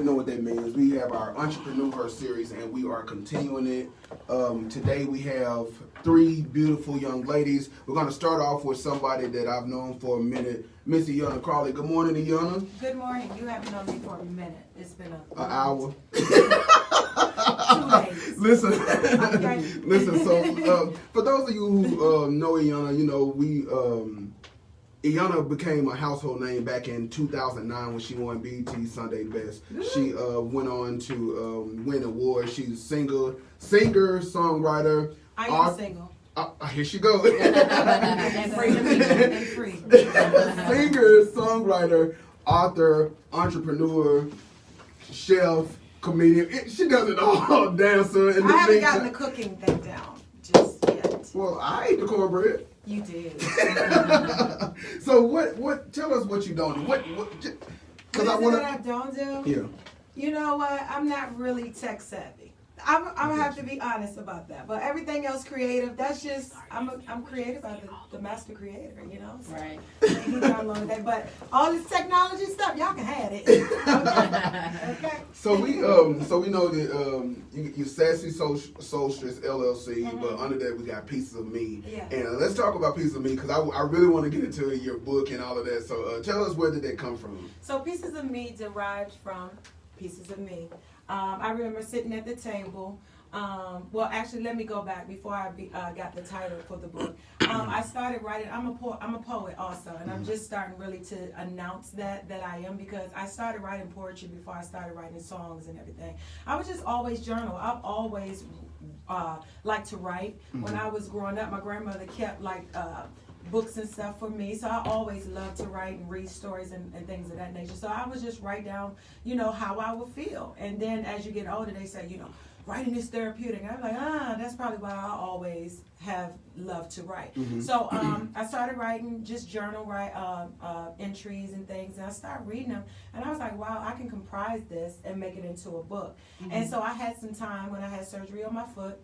You know what that means. We have our entrepreneur series and we are continuing it. Today we have three beautiful young ladies. We're going to start off with somebody that I've known for a minute, Miss Y'Anna Crawley. Good morning, Y'Anna. Good morning. You haven't known me for a minute. It's been an hour. 2 days. Listen, Okay. listen. So for those of you who know Y'Anna, you know Y'Anna became a household name back in 2009 when she won BET Sunday Best. She went on to win awards. She's a singer, songwriter. I am single. Here she goes. And free to me. And free. Singer, songwriter, author, entrepreneur, chef, comedian. She does it all. Dancer. I haven't gotten the cooking thing down just yet. Well, I ate the cornbread. You did. So what? Tell us what you don't do. What? Because I want What I don't do? Yeah. You know what? I'm not really tech savvy. I'm gonna have to be honest about that. But everything else creative, that's just I'm creative. I'm the master creator, you know. So Right. that. But all this technology stuff, y'all can have it. Okay. So we know that you Sassy Soulstress LLC, but under that we got Pieces of Me. Yeah. And let's talk about Pieces of Me because I really want to get into your book and all of that. So tell us, where did that come from? So Pieces of Me derived from Pieces of Me. I remember sitting at the table. Well, actually, let me go back before I got the title for the book. I started writing. I'm a poet also, and I'm just starting really to announce that I am, because I started writing poetry before I started writing songs and everything. I was just always journal. I've always liked to write. When I was growing up, my grandmother kept books and stuff for me, so I always loved to write and read stories and things of that nature. So I would just write down, how I would feel. And then as you get older, they say, writing is therapeutic. I'm like, that's probably why I always have loved to write. So I started writing, just journal, entries and things, and I started reading them, and I was like, wow, I can comprise this and make it into a book. And so I had some time when I had surgery on my foot.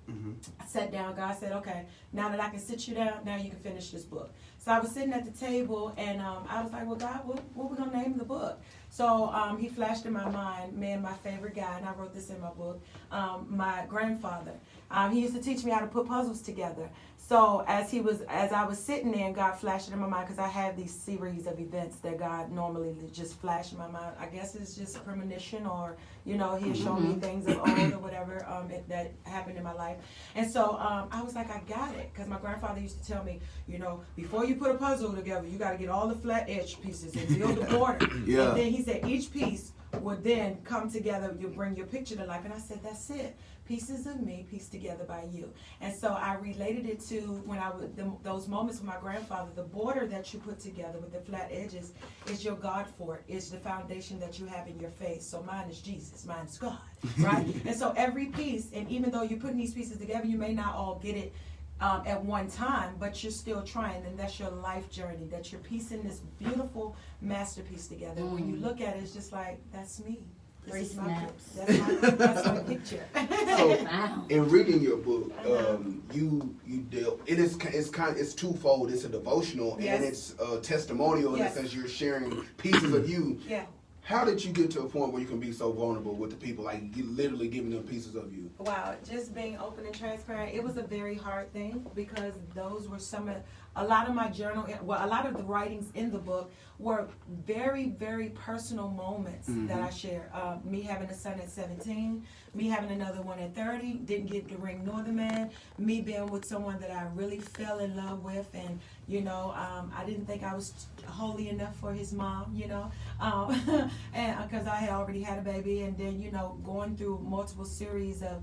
I sat down. God said, okay, now that I can sit you down, now you can finish this book. So I was sitting at the table, and I was like, well, God, what we going to name the book? So he flashed in my mind, man, my favorite guy, and I wrote this in my book, my grandfather. He used to teach me how to put puzzles together. So as I was sitting there, and God flashed it in my mind, because I have these series of events that God normally just flash in my mind. I guess it's just a premonition, or He'll show me things of old or whatever that happened in my life. And so I was like, I got it, because my grandfather used to tell me, before you put a puzzle together, you got to get all the flat edge pieces and build the border. Yeah. And then he said each piece would then come together. You bring your picture to life. And I said, that's it. Pieces of me pieced together by you. And so I related it to when those moments with my grandfather. The border that you put together with the flat edges is your God fort. It's the foundation that you have in your face. So mine is Jesus, mine is God, right? And so every piece, and even though you're putting these pieces together, you may not all get it at one time, but you're still trying, and that's your life journey, that you're piecing this beautiful masterpiece together. When you look at it, it's just like, that's me. That's my picture. So, in reading your book, you deal. It's twofold. It's a devotional and it's a testimonial in the sense you're sharing pieces of you. Yeah. How did you get to a point where you can be so vulnerable with the people, like literally giving them pieces of you? Wow, just being open and transparent. It was a very hard thing, because those were a lot of my journal, a lot of the writings in the book were very, very personal moments that I share. Me having a son at 17, me having another one at 30, didn't get the ring nor the man, me being with someone that I really fell in love with, and I didn't think I was holy enough for his mom, and because I had already had a baby, and then going through multiple series of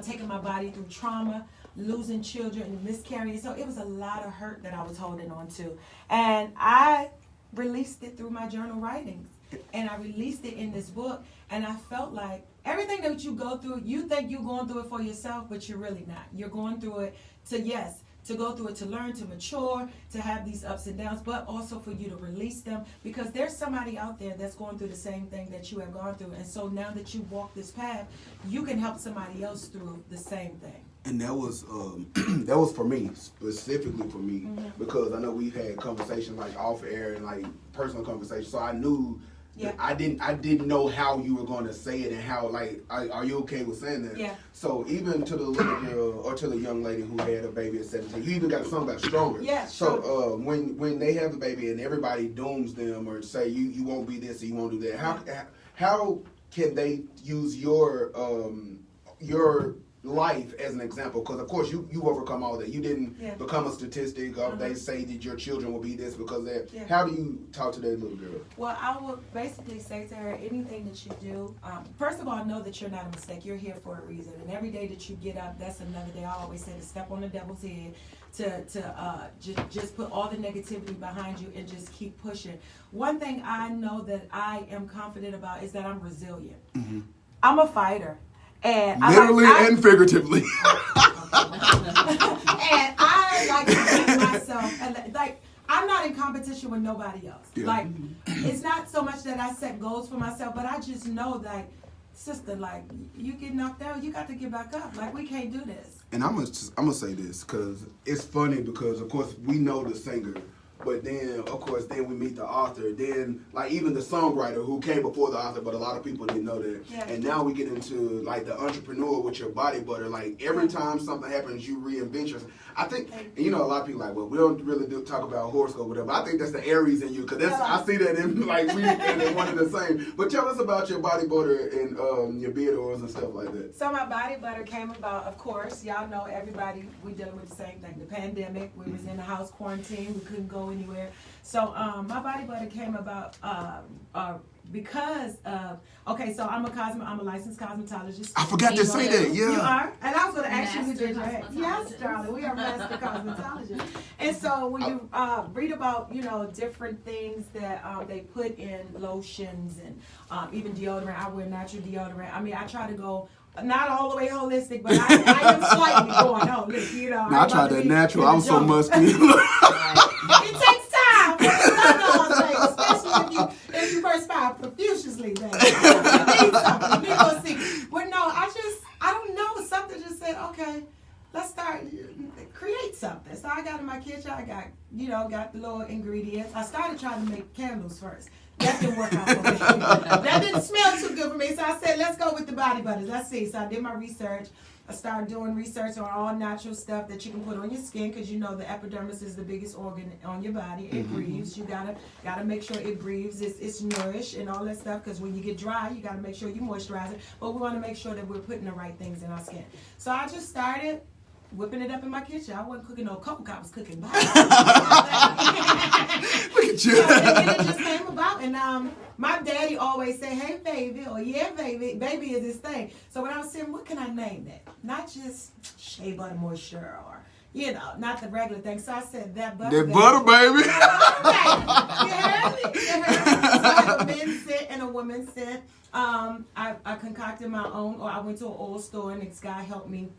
taking my body through trauma, losing children and miscarrying. So it was a lot of hurt that I was holding on to. And I released it through my journal writings. And I released it in this book. And I felt like everything that you go through, you think you're going through it for yourself, but you're really not. You're going through it to go through it, to learn, to mature, to have these ups and downs, but also for you to release them, because there's somebody out there that's going through the same thing that you have gone through. And so now that you walk this path, you can help somebody else through the same thing. And that was for me, specifically for me, because I know we've had conversations like off air and like personal conversations, so I knew Yeah. I didn't know how you were going to say it and how, like, are you okay with saying that? Yeah. So even to the little girl or to the young lady who had a baby at 17, you even got a song about stronger. Yeah, So when they have the baby and everybody dooms them or say you won't be this or you won't do that, how can they use your life as an example? Because of course you overcome all that. You didn't become a statistic of they say that your children will be this because that. Yeah. How do you talk to that little girl? Well, I would basically say to her, anything that you do, first of all, know that you're not a mistake. You're here for a reason, and every day that you get up, that's another day. I always say to step on the devil's head, to just put all the negativity behind you and just keep pushing. One thing I know that I am confident about is that I'm resilient. Mm-hmm. I'm a fighter. And literally and figuratively. And I like to make myself, and like, I'm not in competition with nobody else. Yeah. Like, it's not so much that I set goals for myself, but I just know that, sister, like, you get knocked out, you got to get back up. Like, we can't do this. And I'm gonna say this because it's funny because of course we know the singer. But then, of course, then we meet the author. Then, like, even the songwriter who came before the author, but a lot of people didn't know that. Yeah. And now we get into, like, the entrepreneur with your body butter. Like, every time something happens, you reinvent yourself. I think, you know, a lot of people are like, well, we don't really talk about horoscope or whatever. I think that's the Aries in you, because I see that in, like, they're one and the same. But tell us about your body butter and your beard oils and stuff like that. So my body butter came about, of course, y'all know everybody, we dealing with the same thing, the pandemic. We was in the house quarantine. We couldn't go anywhere. So my body butter came about because of, okay, so I'm a licensed cosmetologist. I forgot to say that, yeah. You are? And I was going to ask you who did your hair. Yes, darling, we are master cosmetologists. And so when you read about, you know, different things that they put in lotions and even deodorant, I wear natural deodorant. I mean, I try to go not all the way holistic, but I am slightly going holistic, you know. I tried that natural. I was so muscular. It takes time. Especially if you perspire profusely, baby. You need something. You need to see. But no, I don't know. Something just said, okay, let's start, create something. So I got in my kitchen. I got the little ingredients. I started trying to make candles first. That didn't work out for me. That didn't smell too good for me. So I said, let's go with the body butters. Let's see. So I did my research. I started doing research on all natural stuff that you can put on your skin, because you know the epidermis is the biggest organ on your body. It breathes. You gotta make sure it breathes. It's nourished and all that stuff, because when you get dry, you gotta make sure you moisturize it. But we want to make sure that we're putting the right things in our skin. So I just started whipping it up in my kitchen. I wasn't cooking no coke. I was cooking body. Look at you. So, and then it just came about, and my daddy always say, "Hey, baby," or "Yeah, baby." Baby is his thing. So when I was saying, what can I name that? Not just shea butter moisture, or not the regular thing. So I said that butter. That butter, baby. You heard me? You heard me? So I have a men's scent and a women's scent. I concocted my own, or I went to an oil store, and this guy helped me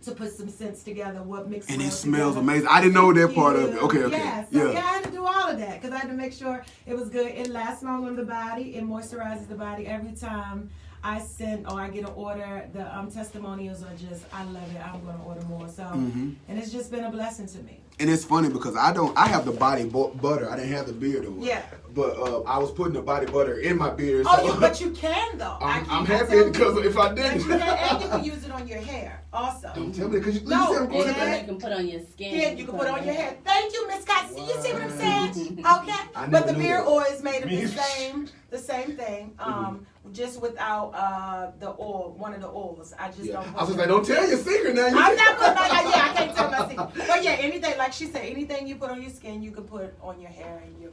to put some scents together, what mixed and it smells amazing. I didn't know that part of it. Okay. Yeah, so I had to do all of that because I had to make sure it was good. It lasts long on the body. It moisturizes the body. Every time I send or I get an order, the testimonials are just, I love it. I'm going to order more. So, and it's just been a blessing to me. And it's funny because I have the body butter. I didn't have the beard oil. Yeah. But I was putting the body butter in my beard. So but you can though. I'm happy because if I didn't. And you can use it on your hair also. Don't tell me because you can put on your skin. Yeah, you can put on your hair. Thank you, Miss Cotton. Wow. You see what I'm saying? Okay. But the beard oil is made of the same thing. Just without the oil, one of the oils. I just don't. I was like, don't tell your secret now. I'm not putting I can't tell my secret. But yeah, anything, like she said, anything you put on your skin, you can put on your hair and your,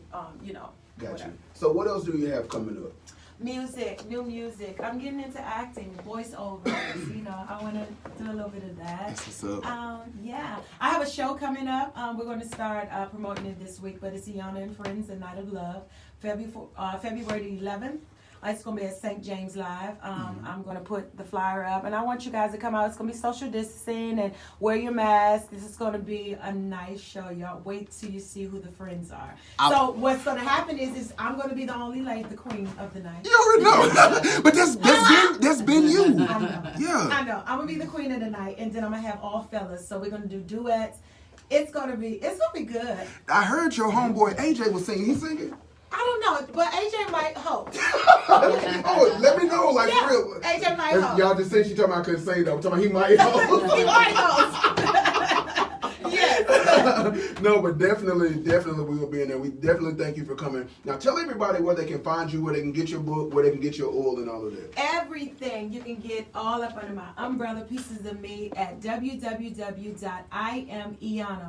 Got whatever. you. So what else do you have coming up? Music, new music. I'm getting into acting, voiceovers. I want to do a little bit of that. That's what's up. Yeah, I have a show coming up. We're going to start promoting it this week, but it's Y'Anna and Friends, The Night of Love, February the 11th. It's going to be at St. James Live. I'm going to put the flyer up, and I want you guys to come out. It's going to be social distancing and wear your mask. This is going to be a nice show, y'all. Wait till you see who the friends are. So what's going to happen is I'm going to be the only lady, the queen of the night. You already know. But that's been you. I know. Yeah. I know. I'm going to be the queen of the night, and then I'm going to have all fellas. So we're going to do duets. It's going to be good. I heard your homeboy AJ was singing. He singing? I don't know, but AJ might host. Oh, let me know, like Yeah, real. AJ might host. Y'all just said she talking about I couldn't sing though. I'm talking about he might host. He might host. Yes. No, but definitely we will be in there. We definitely thank you for coming. Now tell everybody where they can find you, where they can get your book, where they can get your oil and all of that. Everything you can get all up under my umbrella, Pieces of Me, at www.IamYanna,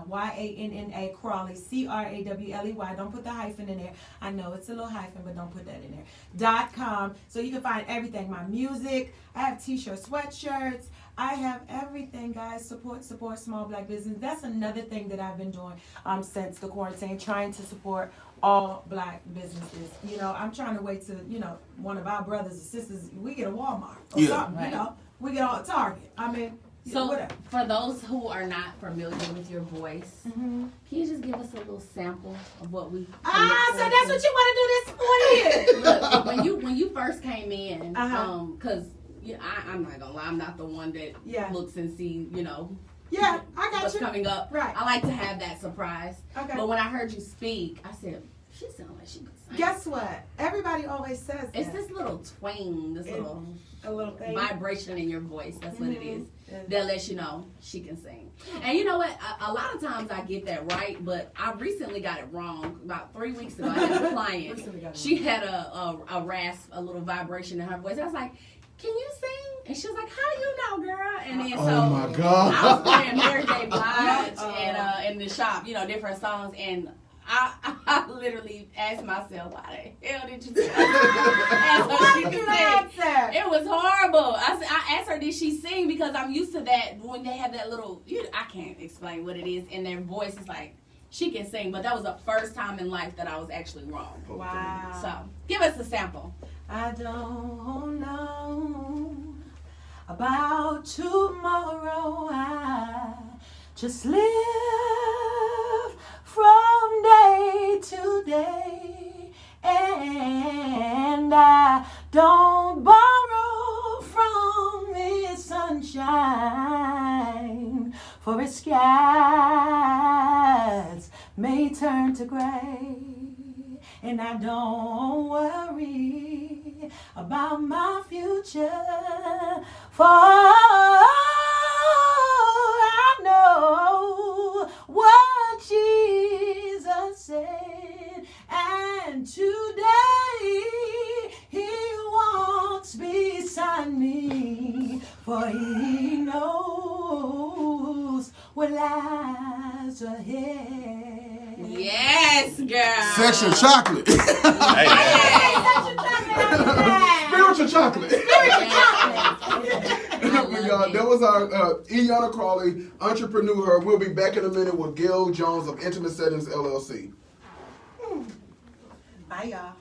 YANNA Crawley, CRAWLEY. Don't put the hyphen in there. I know it's a little hyphen, but don't put that in there. .com. So you can find everything. My music. I have t-shirts, sweatshirts. I have everything, guys. Support small black business. That's another thing that I've been doing since the quarantine, trying to support all black businesses. You know, I'm trying to wait to, one of our brothers and sisters, we get a Walmart or something, right. we get all a Target. I mean, So whatever. for those who are not familiar with your voice, can you just give us a little sample of what we? So that's what you want to do this morning? Look, when you first came in, because I'm not gonna lie, I'm not the one that looks and see, Yeah, I got what's you. coming up. Right. I like to have that surprise. Okay. But when I heard you speak, I said, she sounds like she could sing. Guess what? Everybody always says that. It's this little twang, this little a little thing. vibration in your voice. That's what it is. Mhm. That lets you know she can sing. And you know what? A lot of times I get that right, but I recently got it wrong. About 3 weeks ago, I had a client. She had a rasp, a little vibration in her voice. I was like, can you sing? And she was like, how do you know, girl? And then Oh my God. I was playing Mary J. Blige and in the shop, different songs. And I literally asked myself, why the hell did you sing? It was horrible. I asked her, did she sing? Because I'm used to that when they have that little, I can't explain what it is. And their voice is like, she can sing. But that was the first time in life that I was actually wrong. Wow. So give us a sample. I don't know about tomorrow. I just live from day to day, and I don't borrow from its sunshine, for its skies may turn to gray. And I don't worry about my future, for I know what Jesus said. And today He walks beside me, for He knows what lies ahead. Yes, girl. Section chocolate. Spiritual chocolate. That was our Y'Anna Crawley, entrepreneur. We'll be back in a minute with Gail Jones of Intimate Settings LLC. Bye, y'all.